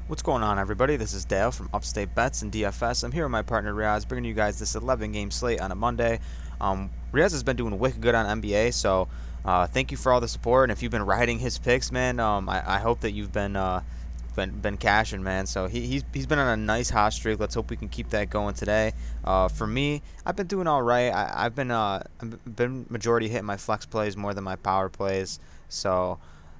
What's going on, everybody? This is Dale from Upstate Bets and DFS. I'm here with my partner Riaz, bringing you guys this 11-game slate on a Monday. Riaz has been doing wicked good on NBA, so thank you for all the support. And if you've been riding his picks, man, I hope that you've been cashing, man. So he's been on a nice hot streak. Let's hope we can keep that going today. For me, I've been doing all right. I've been majority hitting my flex plays more than my power plays. So.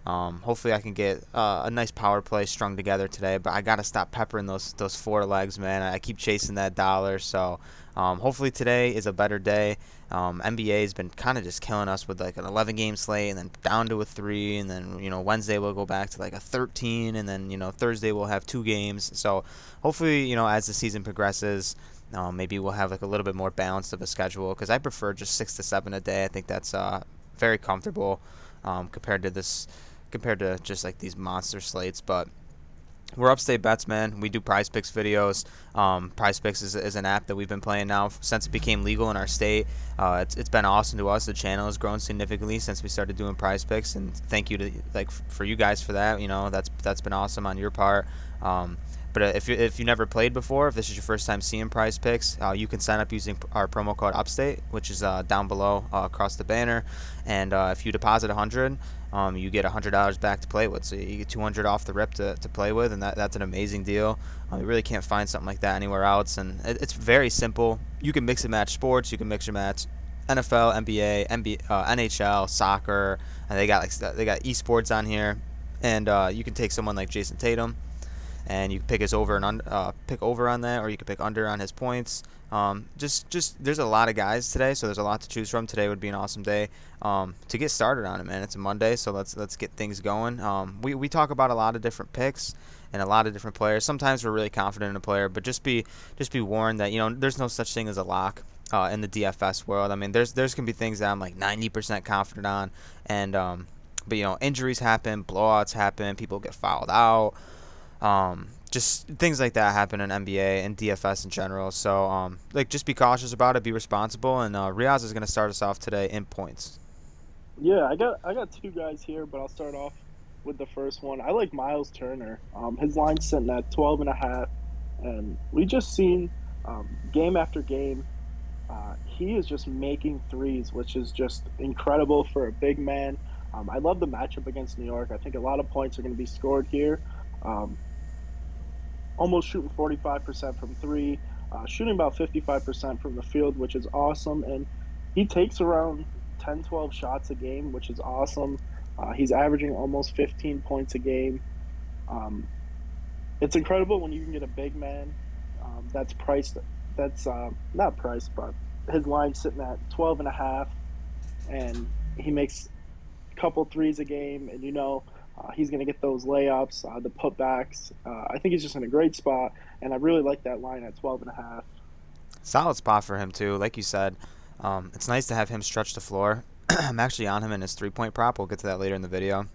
Hopefully I can get a nice power play strung together today, but I gotta stop peppering those four legs, man. I keep chasing that dollar, so hopefully today is a better day. NBA has been kind of just killing us with like an 11 game slate, and then down to a 3, and then Wednesday we'll go back to like a 13, and then Thursday we'll have 2 games. So hopefully as the season progresses. Maybe we'll have like a little bit more balance of a schedule because I prefer just 6 to 7 a day. I think that's very comfortable compared to just like these monster slates. But we're Upstate Bets, man. We do Prize Picks videos. Prize Picks is an app that we've been playing now since it became legal in our state. It's been awesome to us. The channel has grown significantly since we started doing Prize Picks, and thank you to for you guys for that. That's been awesome on your part. But if you never played before, if this is your first time seeing Prize Picks, you can sign up using our promo code Upstate, which is down below across the banner. And if you deposit 100, you get $100 back to play with. So you get 200 off the rip to play with, and that's an amazing deal. You really can't find something like that anywhere else, and it's very simple. You can mix and match sports. You can mix and match NFL, NBA, NHL, soccer, and they got esports on here, and you can take someone like Jason Tatum and you can pick his over and pick over on that, or you can pick under on his points. Just there's a lot of guys today, so there's a lot to choose from. Today would be an awesome day to get started on it, man. It's a Monday, so let's get things going. We talk about a lot of different picks and a lot of different players. Sometimes we're really confident in a player, but just be warned that there's no such thing as a lock. In the DFS world, I mean, there's can be things that I'm like 90% confident on, and but injuries happen, blowouts happen, people get fouled out. Just things like that happen in NBA and DFS in general. So, just be cautious about it, be responsible, and Riaz is going to start us off today in points. Yeah, I got two guys here, but I'll start off with the first one. I like Miles Turner. His line's sitting at 12.5, and we just seen game after game. He is just making threes, which is just incredible for a big man. I love the matchup against New York. I think a lot of points are going to be scored here. Um, Almost shooting 45% from three, shooting about 55% from the field, which is awesome. And he takes around 10, 12 shots a game, which is awesome. He's averaging almost 15 points a game. Um, it's incredible when you can get a big man that's priced, that's not priced, but his line's sitting at 12.5, and he makes a couple threes a game. And he's going to get those layups, the putbacks. I think he's just in a great spot, and I really like that line at 12.5. Solid spot for him too, like you said. It's nice to have him stretch the floor. I'm actually on him in his 3-point prop. We'll get to that later in the video.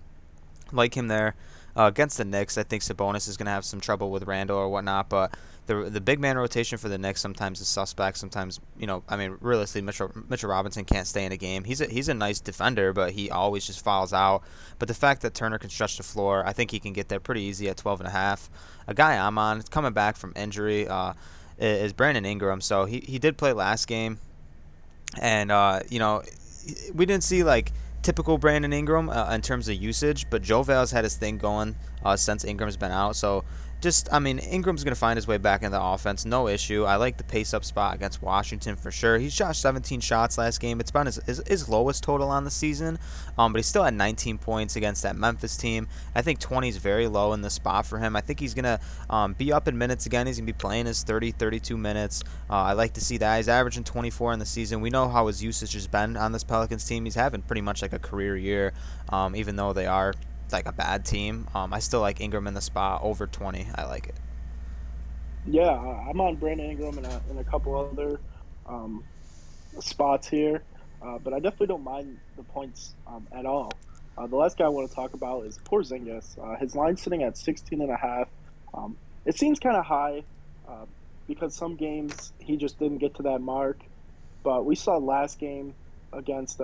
Like him there. Against the Knicks, I think Sabonis is going to have some trouble with Randall or whatnot, but the big man rotation for the Knicks sometimes is suspect. Sometimes, I mean, realistically, Mitchell Robinson can't stay in a game. He's a nice defender, but he always just fouls out. But the fact that Turner can stretch the floor, I think he can get there pretty easy at 12.5. A guy I'm on, coming back from injury, is Brandon Ingram. So he did play last game, and we didn't see like typical Brandon Ingram in terms of usage, but Joe Val's had his thing going since Ingram's been out. So I mean, Ingram's going to find his way back into the offense, no issue. I like the pace-up spot against Washington for sure. He shot 17 shots last game. It's been his lowest total on the season, but he still had 19 points against that Memphis team. I think 20 is very low in the spot for him. I think he's going to be up in minutes again. He's going to be playing his 30, 32 minutes. I like to see that. He's averaging 24 in the season. We know how his usage has been on this Pelicans team. He's having pretty much like a career year, even though they are like a bad team. I still like Ingram in the spot over 20. I like it. Yeah, I'm on Brandon Ingram and a couple other um, spots here, but I definitely don't mind the points at all. The last guy I want to talk about is Porzingis. His line's sitting at 16.5. It seems kind of high uh, because some games he just didn't get to that mark, but we saw last game against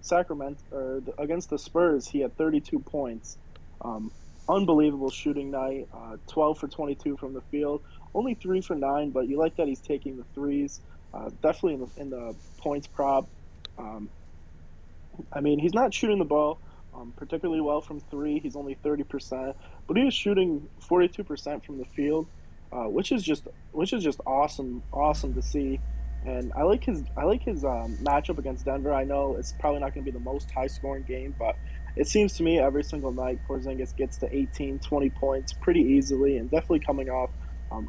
Sacramento, or against the Spurs, he had 32 points. Um, unbelievable shooting night. 12 for 22 from the field, only 3 for 9, but you like that he's taking the threes. Definitely in the points prop. Um, I mean, he's not shooting the ball particularly well from three. He's only 30%, but he is shooting 42% from the field, which is just awesome to see. And I like his matchup against Denver. I know it's probably not going to be the most high scoring game, but it seems to me every single night Porzingis gets to 18, 20 points pretty easily, and definitely coming off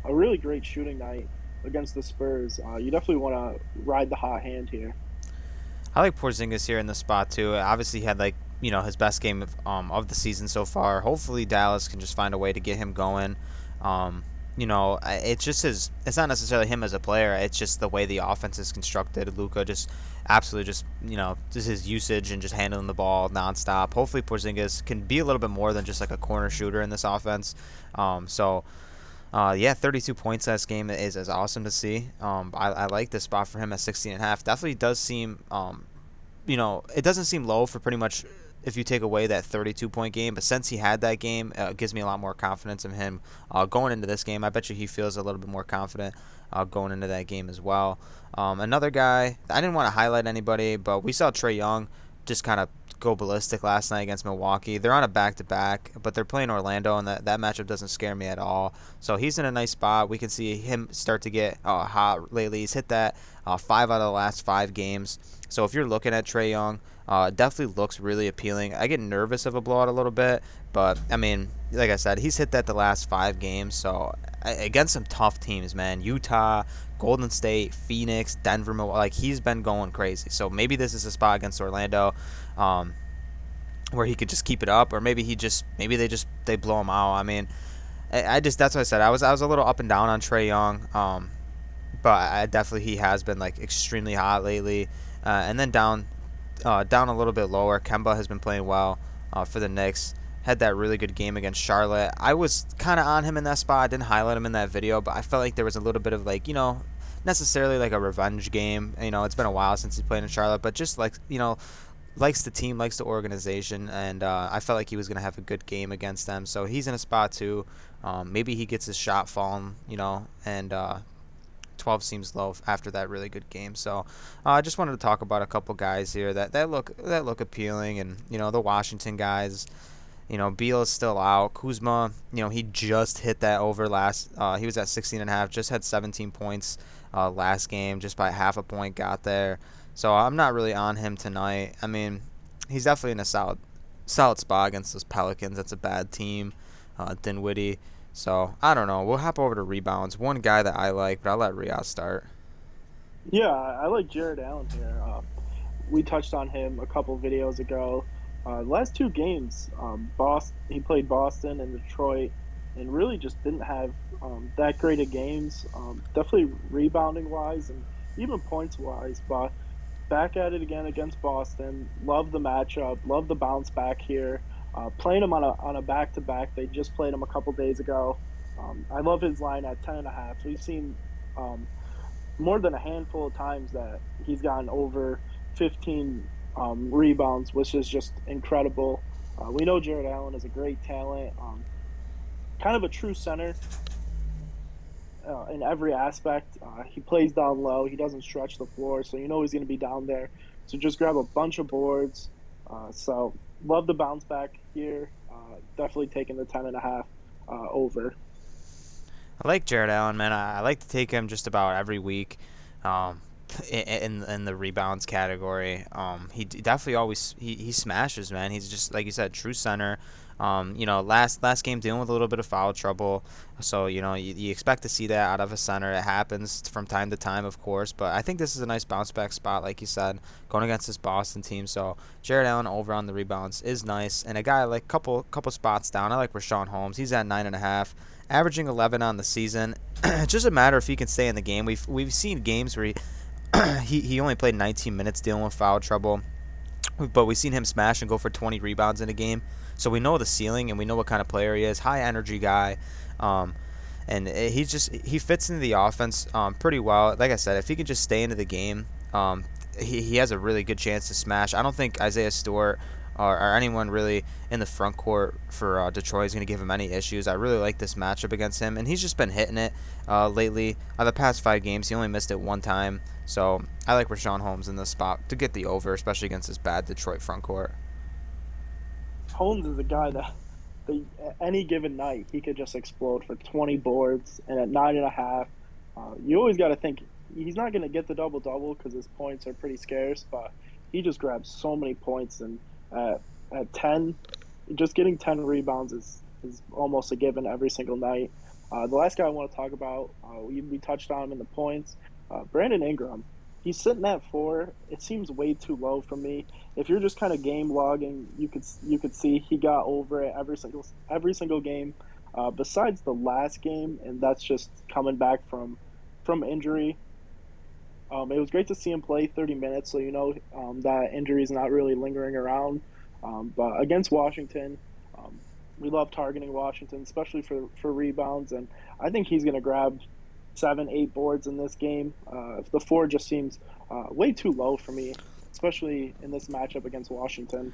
a really great shooting night against the Spurs. You definitely want to ride the hot hand here. I like Porzingis here in the spot too. Obviously, he had like his best game of the season so far. Hopefully, Dallas can just find a way to get him going. It's just his. It's not necessarily him as a player. It's just the way the offense is constructed. Luka just absolutely just his usage and just handling the ball nonstop. Hopefully, Porzingis can be a little bit more than just like a corner shooter in this offense. Yeah, 32 points last game is awesome to see. I like this spot for him at 16 and a half. Definitely does seem, it doesn't seem low for pretty much if you take away that 32 point game. But since he had that game, it gives me a lot more confidence in him going into this game. I bet you he feels a little bit more confident going into that game as well. Another guy, I didn't want to highlight anybody, but we saw Trae Young just kind of go ballistic last night against Milwaukee. They're on a back-to-back, but they're playing Orlando, and that matchup doesn't scare me at all. So he's in a nice spot. We can see him start to get hot lately. He's hit that 5 out of the last 5 games. So if you're looking at Trae Young, definitely looks really appealing. I get nervous of a blowout a little bit, but I mean, like I said, he's hit that the last 5 games. So against some tough teams, man, Utah, Golden State, Phoenix, Denver, like he's been going crazy. So maybe this is a spot against Orlando, where he could just keep it up, or maybe they blow him out. I mean, I just that's what I said. I was a little up and down on Trae Young, but I definitely he has been like extremely hot lately, and then down a little bit lower. Kemba has been playing well for the Knicks. Had that really good game against Charlotte. I was kind of on him in that spot. I didn't highlight him in that video, but I felt like there was a little bit of like, necessarily like a revenge game. It's been a while since he played in Charlotte, but just like, likes the team, likes the organization, and I felt like he was going to have a good game against them. So he's in a spot too. Maybe he gets his shot falling, and 12 seems low after that really good game. So I just wanted to talk about a couple guys here that look appealing, and the Washington guys. Beal is still out. Kuzma, he just hit that over last. He was at 16 and a half. Just had 17 points last game. Just by half a point got there. So I'm not really on him tonight. I mean, he's definitely in a solid spot against those Pelicans. That's a bad team. Dinwiddie. So I don't know. We'll hop over to rebounds. One guy that I like, but I'll let Riyadh start. Yeah, I like Jared Allen here. We touched on him a couple videos ago. Last 2 games, Boston he played Boston and Detroit, and really just didn't have that great of games. Definitely rebounding wise and even points wise, but back at it again against Boston. Love the matchup. Love the bounce back here. Playing him on a back to back. They just played him a couple days ago. I love his line at 10.5. We've seen more than a handful of times that he's gotten over 15 rebounds, which is just incredible. We know Jared Allen is a great talent, kind of a true center in every aspect. He plays down low. He doesn't stretch the floor, so you know he's going to be down there. So just grab a bunch of boards. So love the bounce back here. Definitely taking the 10.5 over. I like Jared Allen, man. I like to take him just about every week. In the rebounds category. Definitely always he smashes, man. He's just like you said, true center. Last game dealing with a little bit of foul trouble, so you expect to see that out of a center. It happens from time to time, of course, but I think this is a nice bounce back spot, like you said, going against this Boston team. So Jared Allen over on the rebounds is nice, and a guy like couple spots down. I like Rashawn Holmes. He's at 9.5. Averaging 11 on the season. It's just a matter if he can stay in the game. We've seen games where he only played 19 minutes dealing with foul trouble, but we've seen him smash and go for 20 rebounds in a game. So we know the ceiling and we know what kind of player he is. High energy guy, and he fits into the offense pretty well. Like I said, if he can just stay into the game, he has a really good chance to smash. I don't think Isaiah Stewart or anyone really in the front court for Detroit is going to give him any issues. I really like this matchup against him, and he's just been hitting it lately. The past 5 games, he only missed it one time. So I like Rashawn Holmes in this spot to get the over, especially against this bad Detroit front court. Holmes is a guy that any given night he could just explode for 20 boards, and at 9.5, you always got to think he's not going to get the double double because his points are pretty scarce, but he just grabs so many points, and at 10, just getting 10 rebounds is almost a given every single night. The last guy I want to talk about, we touched on him in the points, Brandon Ingram. He's sitting at 4. It seems way too low for me. If you're just kind of game logging, you could see he got over it every single game, besides the last game, and that's just coming back from injury. It was great to see him play 30 minutes, so that injury is not really lingering around. But against Washington, we love targeting Washington, especially for rebounds, and I think he's going to grab 7, 8 boards in this game. The 4 just seems way too low for me, especially in this matchup against Washington.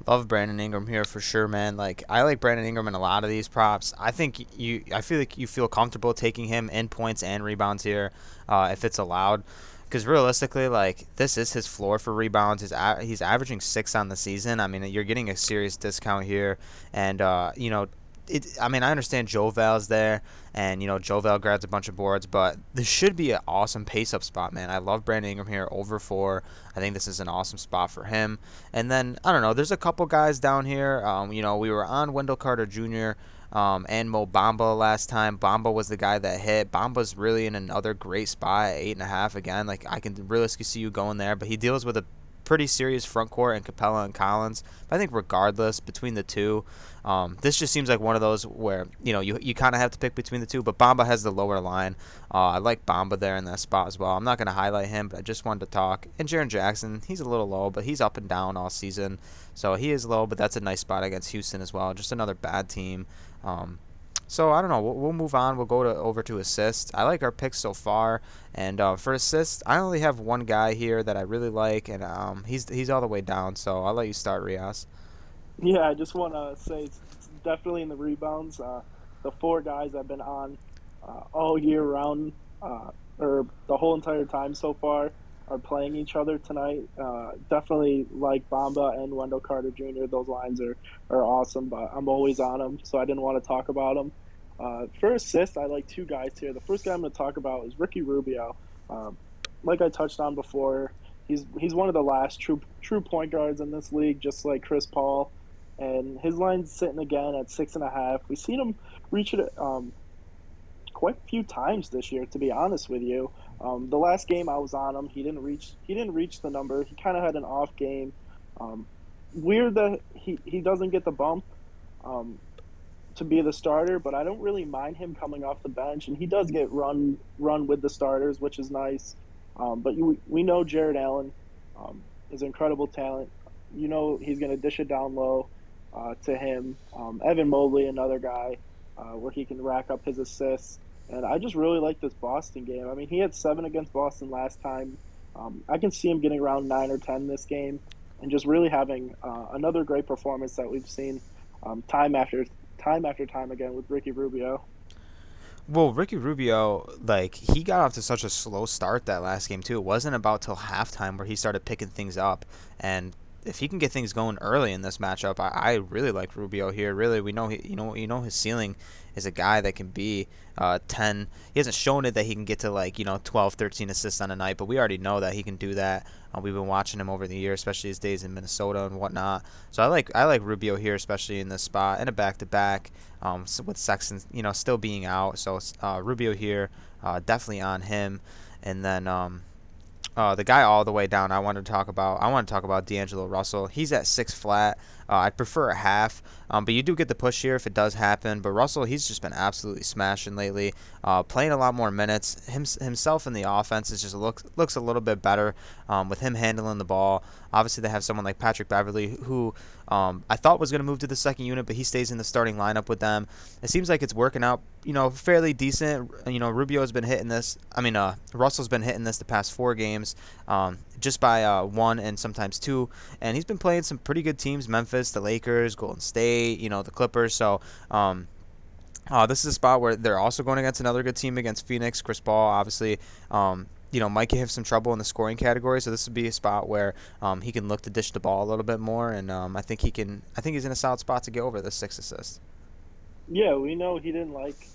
Love Brandon Ingram here for sure, man. Like I like Brandon Ingram in a lot of these props. I feel like you feel comfortable taking him in points and rebounds here, if it's allowed. Because realistically, like this is his floor for rebounds. He's averaging 6 on the season. I mean, you're getting a serious discount here, and I mean, I understand Jovel's there, and Jovel grabs a bunch of boards, but this should be an awesome pace up spot, man. I love Brandon Ingram here over 4. I think this is an awesome spot for him. And then I don't know, there's a couple guys down here. We were on Wendell Carter Jr. And Mo Bamba last time. Bamba was the guy that hit. Bamba's really in another great spot at 8.5 again. Like I can realistically see you going there, but he deals with a pretty serious front court and Capella and Collins. But I think regardless between the two, this just seems like one of those where you kind of have to pick between the two. But Bamba has the lower line. I like Bamba there in that spot as well. I'm not going to highlight him, but I just wanted to talk. And Jaren Jackson, he's a little low, but he's up and down all season. So he is low, but that's a nice spot against Houston as well. Just another bad team. So I don't know. We'll move on. We'll go over to assists. I like our picks so far, and for assists, I only have one guy here that I really like, and he's all the way down. So I'll let you start, Rios. Yeah, I just want to say it's definitely in the rebounds. The 4 guys I've been on all year round, or the whole entire time so far, are playing each other tonight. Definitely like Bamba and Wendell Carter Jr. Those lines are awesome, but I'm always on them, so I didn't want to talk about them. For assists, I like 2 guys here. The first guy I'm going to talk about is Ricky Rubio. Like I touched on before, he's one of the last true point guards in this league, just like Chris Paul. And his line's sitting again at 6.5. We've seen him reach it quite a few times this year, to be honest with you. The last game I was on him, he didn't reach the number. He kind of had an off game. Weird that he doesn't get the bump to be the starter, but I don't really mind him coming off the bench, and he does get run with the starters, which is nice. But we know Jared Allen is incredible talent. He's going to dish it down low to him. Evan Mobley, another guy where he can rack up his assists. And I just really like this Boston game. I mean, he had 7 against Boston last time. I can see him getting around 9 or 10 this game, and just really having another great performance that we've seen time after time again with Ricky Rubio. Well, Ricky Rubio, like he got off to such a slow start that last game too. It wasn't about till halftime where he started picking things up, and if he can get things going early in this matchup, I really like Rubio here. Really, we know his ceiling is a guy that can be 10. He hasn't shown it that he can get to 12, 13 assists on a night, but we already know that he can do that. We've been watching him over the year, especially his days in Minnesota and whatnot. So I like Rubio here, especially in this spot and a back-to-back with Sexton still being out. So Rubio here, definitely on him, and then. The guy all the way down I want to talk about D'Angelo Russell. He's at 6 flat. I'd prefer a half, but you do get the push here if it does happen. But Russell, he's just been absolutely smashing lately, playing a lot more minutes. Himself in the offense is just looks a little bit better with him handling the ball. Obviously, they have someone like Patrick Beverly, who I thought was going to move to the second unit, but he stays in the starting lineup with them. It seems like it's working out, fairly decent. Rubio's been hitting this. Russell's been hitting this the past 4 games. just by one and sometimes two. And he's been playing some pretty good teams: Memphis, the Lakers, Golden State, the Clippers. So this is a spot where they're also going against another good team against Phoenix. Chris Paul, obviously, might have some trouble in the scoring category. So this would be a spot where he can look to dish the ball a little bit more, and I think he can. I think he's in a solid spot to get over the 6 assists. Yeah, we know he didn't like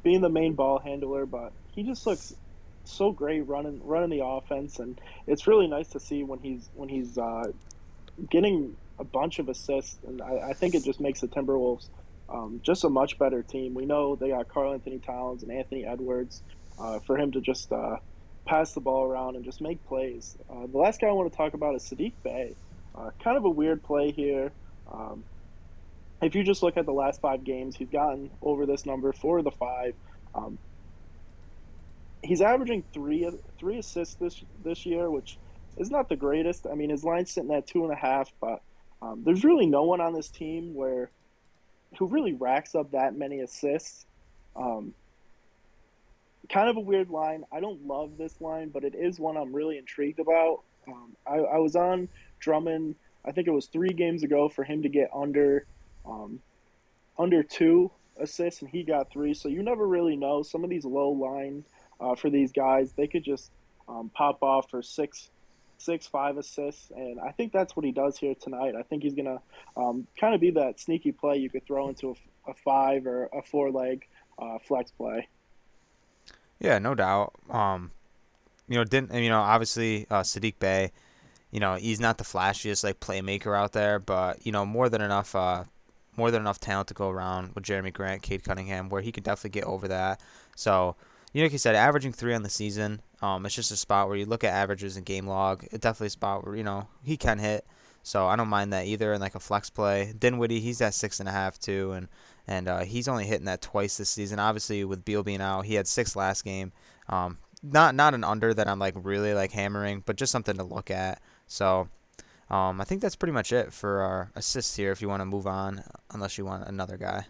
being the main ball handler, but he just looks so great running the offense, and it's really nice to see when he's getting a bunch of assists, and I think it just makes the Timberwolves just a much better team. We know they got Karl Anthony Towns and Anthony Edwards for him to just pass the ball around and just make plays. The last guy I want to talk about is Sadiq Bey. Kind of a weird play here. Um, if you just look at the last 5 games, he's gotten over this number 4 of the 5. Um, he's averaging three assists this year, which is not the greatest. I mean, his line's sitting at 2.5, but there's really no one on this team who really racks up that many assists. Um, Kind of a weird line. I don't love this line, but it is one I'm really intrigued about. I was on Drummond. I think it was 3 games ago for him to get um, under 2 assists, and he got 3. So you never really know. Some of these low line for these guys, they could just pop off for 5 assists, and I think that's what he does here tonight. I think he's gonna kind of be that sneaky play you could throw into a 5 or a 4 leg flex play. Yeah, no doubt. Didn't obviously Sadiq Bey. He's not the flashiest like playmaker out there, but more than enough talent to go around with Jeremy Grant, Cade Cunningham, where he could definitely get over that. So, like you said, averaging 3 on the season. It's just a spot where you look at averages and game log. It's definitely a spot where he can hit. So I don't mind that either. In like a flex play, Dinwiddie, he's at 6.5 too, and he's only hitting that twice this season. Obviously, with Beal being out, he had 6 last game. Not an under that I'm like really like hammering, but just something to look at. So I think that's pretty much it for our assists here. If you want to move on, unless you want another guy.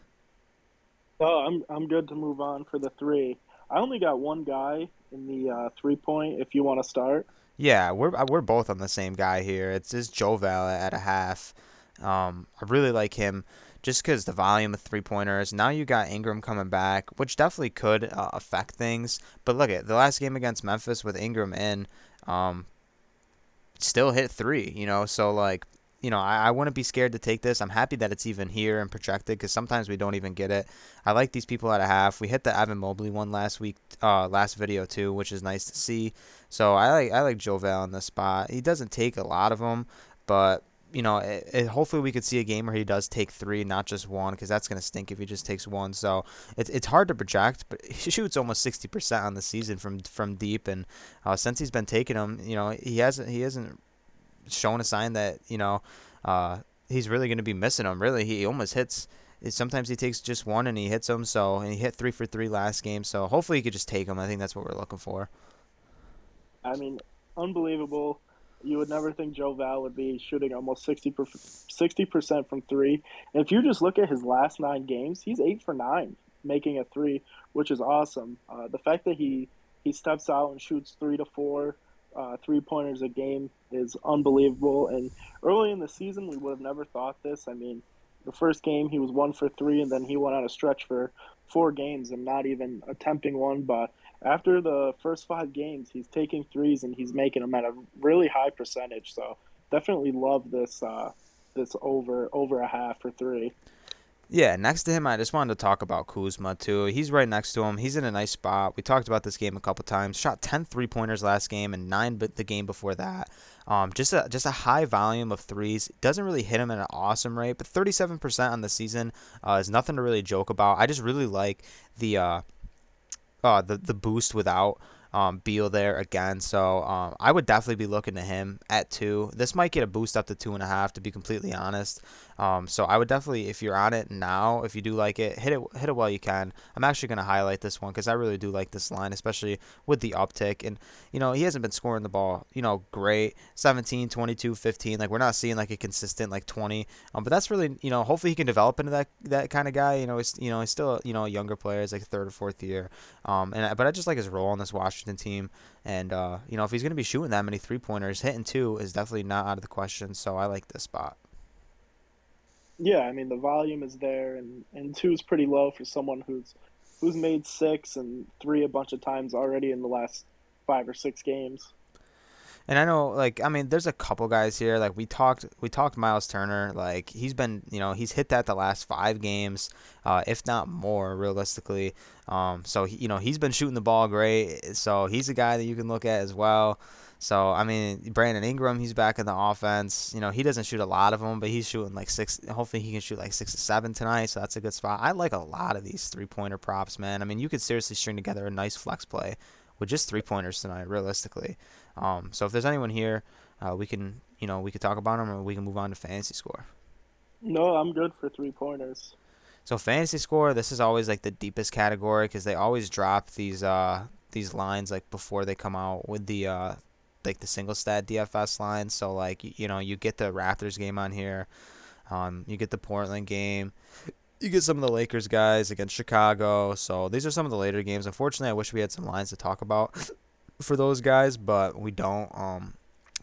Oh, I'm good to move on for the three. I only got one guy in the 3 point. If you want to start. Yeah, we're both on the same guy here. It's Joval at a half. I really like him just because the volume of 3 pointers. Now you got Ingram coming back, which definitely could affect things. But look at the last game against Memphis with Ingram in. Um, Still hit three, so like, I wouldn't be scared to take this. I'm happy that it's even here and projected because sometimes we don't even get it. I like these people at a half. We hit the Evan Mobley one last week, last video too, which is nice to see. So I like Jovel in this spot. He doesn't take a lot of them, but hopefully we could see a game where he does take three, not just one, because that's gonna stink if he just takes one. So it's hard to project, but he shoots almost 60% on the season from deep, and since he's been taking them, he hasn't shown a sign that he's really gonna be missing them. Really, he almost hits. Sometimes he takes just one and he hits them. So and he hit 3 for 3 last game. So hopefully he could just take them. I think that's what we're looking for. I mean, unbelievable. You would never think Joe Val would be shooting almost 60% from three. And if you just look at his last 9 games, he's 8 for 9 making a three, which is awesome. The fact that he steps out and shoots 3 to 4 3 pointers a game is unbelievable. And early in the season, we would have never thought this. I mean, the first game he was 1 for 3, and then he went on a stretch for 4 games and not even attempting one. But after the first 5 games, he's taking threes and he's making them at a really high percentage. So definitely love this over a half for three. Yeah, next to him, I just wanted to talk about Kuzma, too. He's right next to him. He's in a nice spot. We talked about this game a couple times. Shot 10 3 pointers last game and 9 the game before that. Just a high volume of threes. Doesn't really hit him at an awesome rate, but 37% on the season is nothing to really joke about. I just really like the the boost without Beal there again. So I would definitely be looking to him at 2. This might get a boost up to 2.5, to be completely honest. So I would definitely, if you're on it now, if you do like it, hit it while you can. I'm actually going to highlight this one because I really do like this line, especially with the uptick. And he hasn't been scoring the ball, great. 17, 22, 15. Like we're not seeing like a consistent like 20. But that's really, hopefully he can develop into that kind of guy. He's still a younger player. He's like third or fourth year. But I just like his role on this Washington team. And if he's going to be shooting that many 3-pointers, hitting two is definitely not out of the question. So I like this spot. Yeah, I mean the volume is there, and two is pretty low for someone who's made six and three a bunch of times already in the last 5 or 6 games. And I know, like, I mean, there's a couple guys here. Like we talked Miles Turner. Like he's been, he's hit that the last 5 games, if not more, realistically. So he's been shooting the ball great. So he's a guy that you can look at as well. So I mean, Brandon Ingram, he's back in the offense. He doesn't shoot a lot of them, but he's shooting like six. Hopefully, he can shoot like 6 to 7 tonight. So that's a good spot. I like a lot of these 3-pointer props, man. I mean, you could seriously string together a nice flex play with just 3-pointers tonight, realistically. So if there's anyone here, we could talk about them, or we can move on to fantasy score. No, I'm good for 3 pointers. So fantasy score, this is always like the deepest category because they always drop these lines like before they come out with the like the single stat DFS lines. So like you get the Raptors game on here, you get the Portland game, you get some of the Lakers guys against Chicago. So these are some of the later games. Unfortunately, I wish we had some lines to talk about for those guys, but we don't.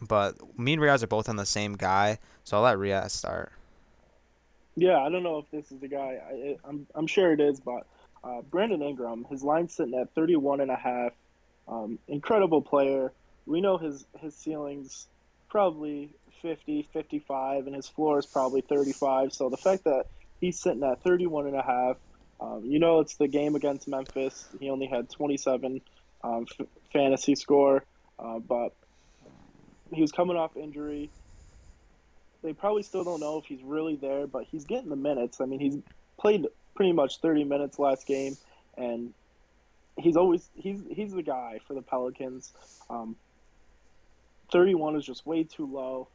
But me and Riaz are both on the same guy, so I'll let Riaz start. Yeah, I don't know if this is the guy. I'm sure it is, but Brandon Ingram, his line's sitting at 31 and a half. Incredible player. We know his ceiling's probably 50, 55, and his floor is probably 35. So the fact that he's sitting at 31 and a half, it's the game against Memphis. He only had 27 fantasy score, but he was coming off injury. They probably still don't know if he's really there, but he's getting the minutes. I mean, he's played pretty much 30 minutes last game, and he's the guy for the Pelicans. Um, 31 is just way too low.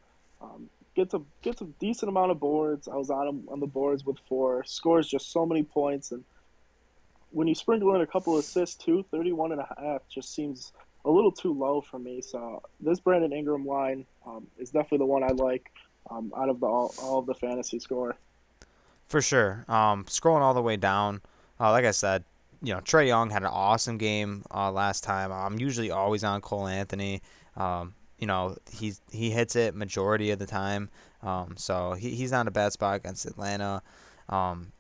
Gets a decent amount of boards. I was on him on the boards with 4. Scores just so many points, and when you sprinkle in a couple of assists too, 31 and a half just seems a little too low for me. So this Brandon Ingram line is definitely the one I like out of all of the fantasy score. For sure. Scrolling all the way down, like I said, Trey Young had an awesome game last time. I'm usually always on Cole Anthony. He hits it majority of the time. So he's not a bad spot against Atlanta. Um,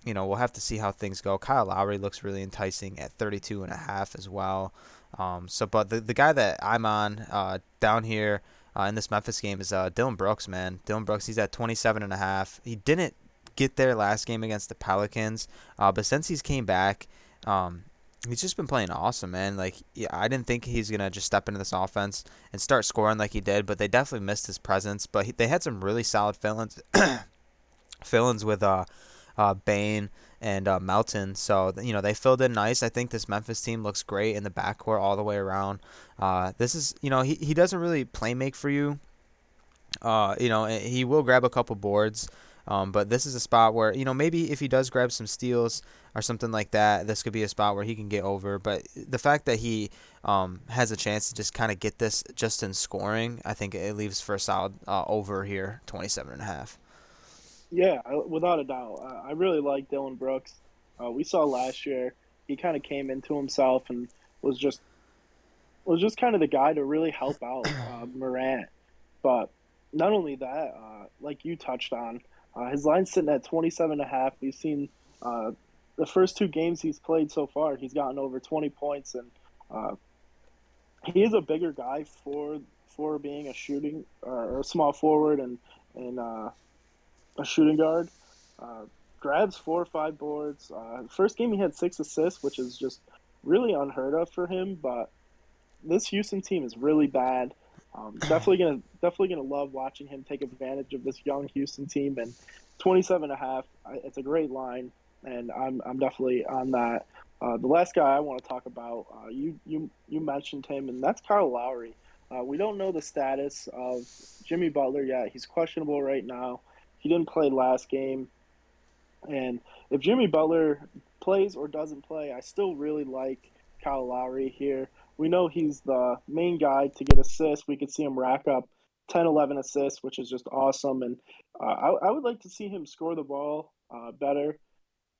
we'll have to see how things go. Kyle Lowry looks really enticing at 32 and a half as well. But the guy that I'm on down here in this Memphis game is Dylan Brooks, man. Dylan Brooks, he's at 27 and a half. He didn't get there last game against the Pelicans, but since he's came back, he's just been playing awesome, man. Like, yeah, I didn't think he's gonna just step into this offense and start scoring like he did, but they definitely missed his presence. But they had some really solid fill-ins, fill-ins with Bane and Melton. So they filled in nice. I think this Memphis team looks great in the backcourt all the way around. This is he doesn't really play make for you. He will grab a couple boards. But this is a spot where maybe if he does grab some steals or something like that, this could be a spot where he can get over. But the fact that he has a chance to just kind of get this just in scoring, I think it leaves for a solid over here, 27 and a half. Yeah, without a doubt. I really like Dylan Brooks. We saw last year he kind of came into himself and was just was just kind of the guy to really help out Morant. But not only that, like you touched on, his line's sitting at 27 and a half. We've seen uh, the first 2 games he's played so far, he's gotten over 20 points, and uh, he is a bigger guy for being a shooting or a small forward and a shooting guard. Uh, Grabs 4 or 5 boards. First game he had 6 assists, which is just really unheard of for him. But this Houston team is really bad. Definitely gonna love watching him take advantage of this young Houston team. And 27 and a half, it's a great line, and I'm definitely on that. The last guy I want to talk about, you mentioned him, and that's Kyle Lowry. We don't know the status of Jimmy Butler yet. He's questionable right now. He didn't play last game, and if Jimmy Butler plays or doesn't play, I still really like Kyle Lowry here. We know he's the main guy to get assists. We could see him rack up 10, 11 assists, which is just awesome. And I would like to see him score the ball better.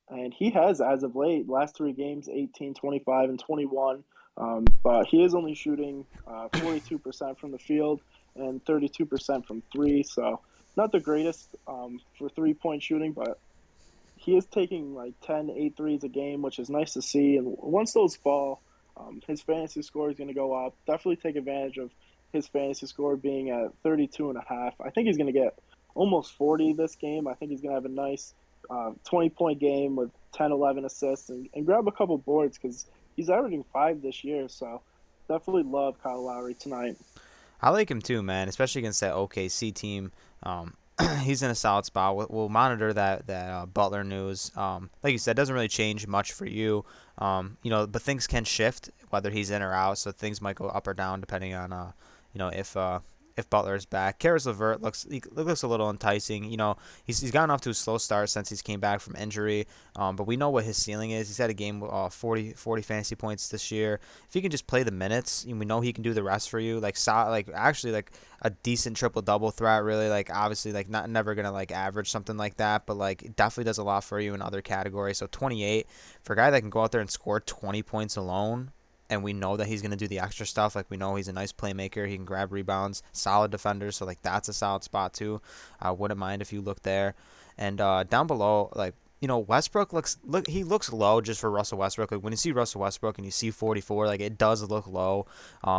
And he has, as of late, last three games, 18, 25, and 21. But he is only shooting 42% from the field and 32% from three. So not the greatest for 3-point shooting, but he is taking like 10, 8 threes a game, which is nice to see. And once those fall, his fantasy score is going to go up. Definitely take advantage of his fantasy score being at 32 and a half. I think he's going to get almost 40 this game. I think he's going to have a nice 20-point game with 10, 11 assists and grab a couple boards because he's averaging 5 this year. So definitely love Kyle Lowry tonight. I like him too, man, especially against that OKC team. He's in a solid spot. We'll monitor that Butler news. Like you said, doesn't really change much for you. But things can shift whether he's in or out, so things might go up or down depending on if Butler is back. Karis LeVert looks a little enticing. He's gotten off to a slow start since he's came back from injury. But we know what his ceiling is. He's had a game 40 fantasy points this year. If he can just play the minutes, we know he can do the rest for you. Actually like a decent triple double threat. Really, like obviously like not never gonna like average something like that, but like it definitely does a lot for you in other categories. So 28 for a guy that can go out there and score 20 points alone, and we know that he's going to do the extra stuff. Like we know he's a nice playmaker. He can grab rebounds, solid defender. So like that's a solid spot too. I wouldn't mind if you look there. And down below, like Westbrook he looks low just for Russell Westbrook. Like when you see Russell Westbrook and you see 44, like it does look low.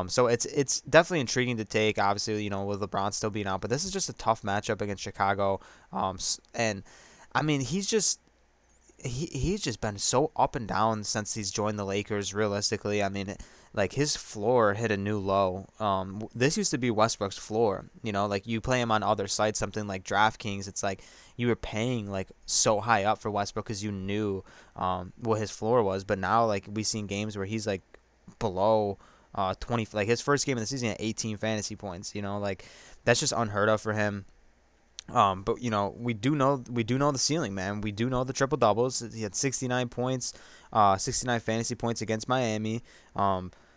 So it's definitely intriguing to take. Obviously, with LeBron still being out, but this is just a tough matchup against Chicago. And I mean he's just been so up and down since he's joined the Lakers. Realistically, I mean, like his floor hit a new low. This used to be Westbrook's floor. Like you play him on other sites, something like DraftKings. It's like you were paying like so high up for Westbrook because you knew what his floor was. But now, like we've seen games where he's like below 20. Like his first game of the season at 18 fantasy points. Like that's just unheard of for him. But we do know the ceiling, man. We do know the triple doubles. He had 69 points, 69 fantasy points against Miami.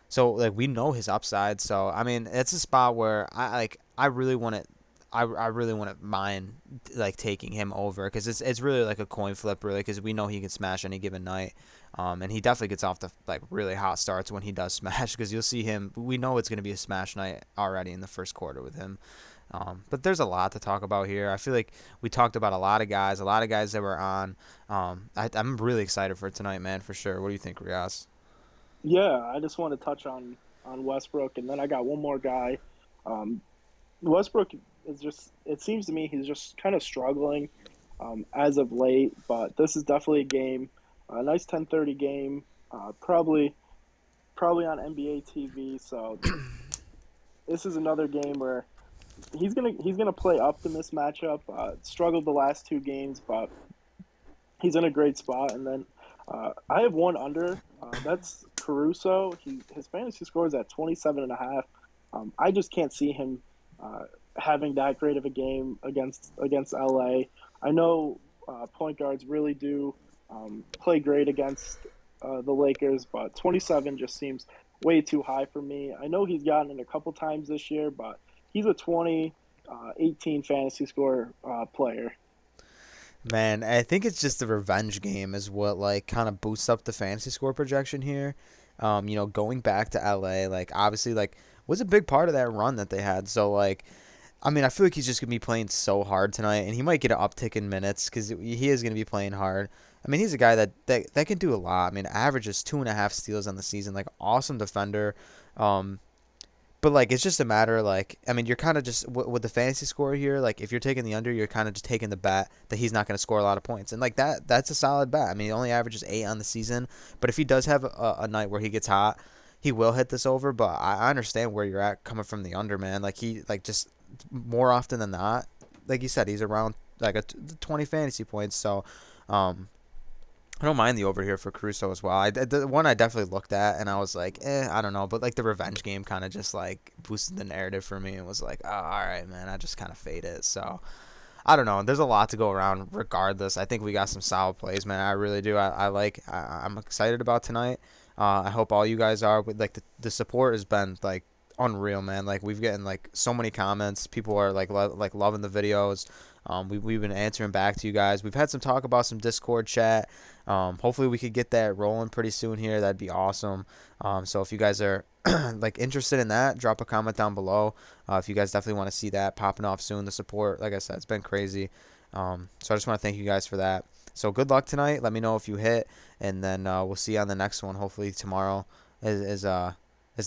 So like we know his upside. So I mean, it's a spot where I really want to. I really want to mind like taking him over because it's really like a coin flip really because we know he can smash any given night, and he definitely gets off the like really hot starts when he does smash because you'll see him. We know it's going to be a smash night already in the first quarter with him. But there's a lot to talk about here. I feel like we talked about a lot of guys that were on. I'm really excited for tonight, man, for sure. What do you think, Riaz? Yeah, I just want to touch on Westbrook, and then I got one more guy. Um, Westbrook is just, it seems to me he's just kind of struggling as of late, but this is definitely a game, a nice 10:30 game, probably on NBA TV. So this is another game where he's gonna play up to this matchup. Struggled the last two games, but he's in a great spot. And then I have one under. That's Caruso. His fantasy score is at 27 and a half. I just can't see him having that great of a game against LA. I know point guards really do play great against the Lakers, but 27 just seems way too high for me. I know he's gotten it a couple times this year, but he's a 20, 18 fantasy score player. Man, I think it's just the revenge game is what like kind of boosts up the fantasy score projection here. Going back to LA, like obviously like was a big part of that run that they had. So like I mean, I feel like he's just gonna be playing so hard tonight, and he might get an uptick in minutes because he is gonna be playing hard. I mean, he's a guy that can do a lot. I mean, averages 2.5 steals on the season, like awesome defender. Um, but like it's just a matter like I mean, you're kind of just with the fantasy score here. Like if you're taking the under, you're kind of just taking the bet that he's not gonna score a lot of points, and like that's a solid bet. I mean, he only averages 8 on the season, but if he does have a night where he gets hot, he will hit this over. But I understand where you're at coming from the under, man. Like he like just more often than not, like you said, he's around like 20 fantasy points. So, I don't mind the over here for Caruso as well. The one I definitely looked at and I was like, I don't know, but like the revenge game kind of just like boosted the narrative for me and was like, oh, all right, man, I just kind of fade it. So, I don't know. There's a lot to go around. Regardless, I think we got some solid plays, man. I really do. I'm excited about tonight. I hope all you guys are. Like the support has been like unreal, man. Like we've gotten like so many comments. People are like loving the videos. We've been answering back to you guys. We've had some talk about some Discord chat. Hopefully we could get that rolling pretty soon here. That'd be awesome. So if you guys are like interested in that, drop a comment down below. If you guys definitely want to see that popping off soon, the support, like I said, it's been crazy. So I just want to thank you guys for that. So good luck tonight. Let me know if you hit, and then we'll see you on the next one. Hopefully tomorrow is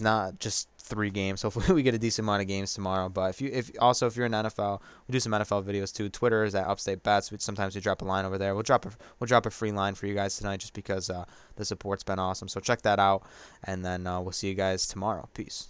not just 3 games. Hopefully we get a decent amount of games tomorrow. But if you're in NFL, we do some NFL videos too. Twitter is at Upstate Bets. Sometimes we drop a line over there. We'll drop a free line for you guys tonight just because the support's been awesome. So check that out, and then we'll see you guys tomorrow. Peace.